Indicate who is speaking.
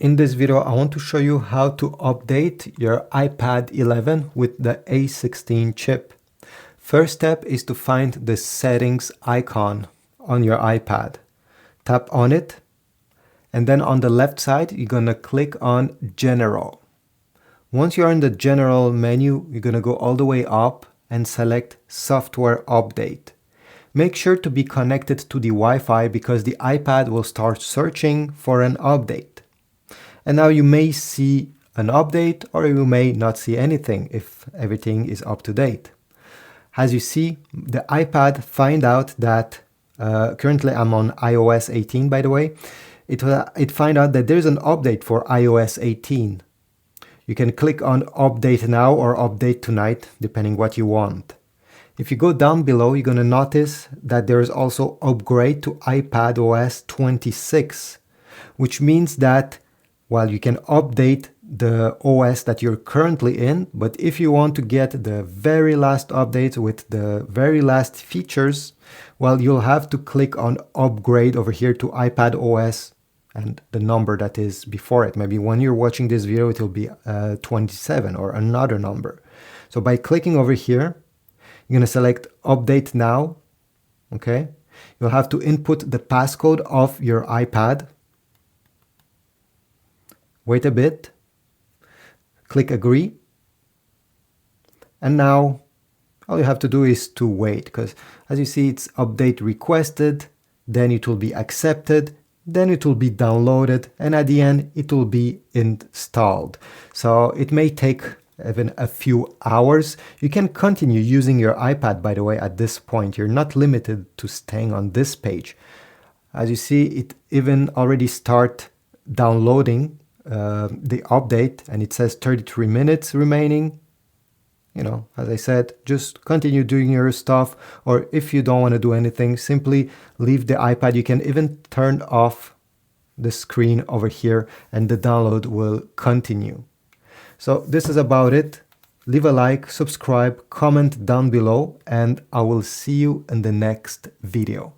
Speaker 1: In this video, I want to show you how to update your iPad 11 with the A16 chip. First step is to find the settings icon on your iPad. Tap on it, and then on the left side, you're gonna click on General. Once you're in the General menu, you're gonna go all the way up and select Software Update. Make sure to be connected to the Wi-Fi because the iPad will start searching for an update. And now you may see an update or you may not see anything if everything is up to date. As you see, the iPad find out that, currently I'm on iOS 18 by the way, it find out that there's an update for iOS 18. You can click on Update Now or Update Tonight, depending what you want. If you go down below, you're going to notice that there is also upgrade to iPadOS 26, which means that while you can update the OS that you're currently in, but if you want to get the very last updates with the very last features, well, you'll have to click on upgrade over here to iPadOS and the number that is before it. Maybe when you're watching this video, it will be 27 or another number. So by clicking over here, you're going to select Update Now, okay? You'll have to input the passcode of your iPad. Wait a bit, click Agree, and now all you have to do is to wait, because as you see, it's update requested, then it will be accepted, then it will be downloaded, and at the end, it will be installed. So it may take even a few hours. You can continue using your iPad, by the way, at this point. You're not limited to staying on this page. As you see, it even already start downloading the update, and it says 33 minutes remaining. You know, as I said, just continue doing your stuff, or if you don't want to do anything, simply leave the iPad. You can even turn off the screen over here and the download will continue. So this is about it. Leave a like, subscribe, comment down below, and I will see you in the next video.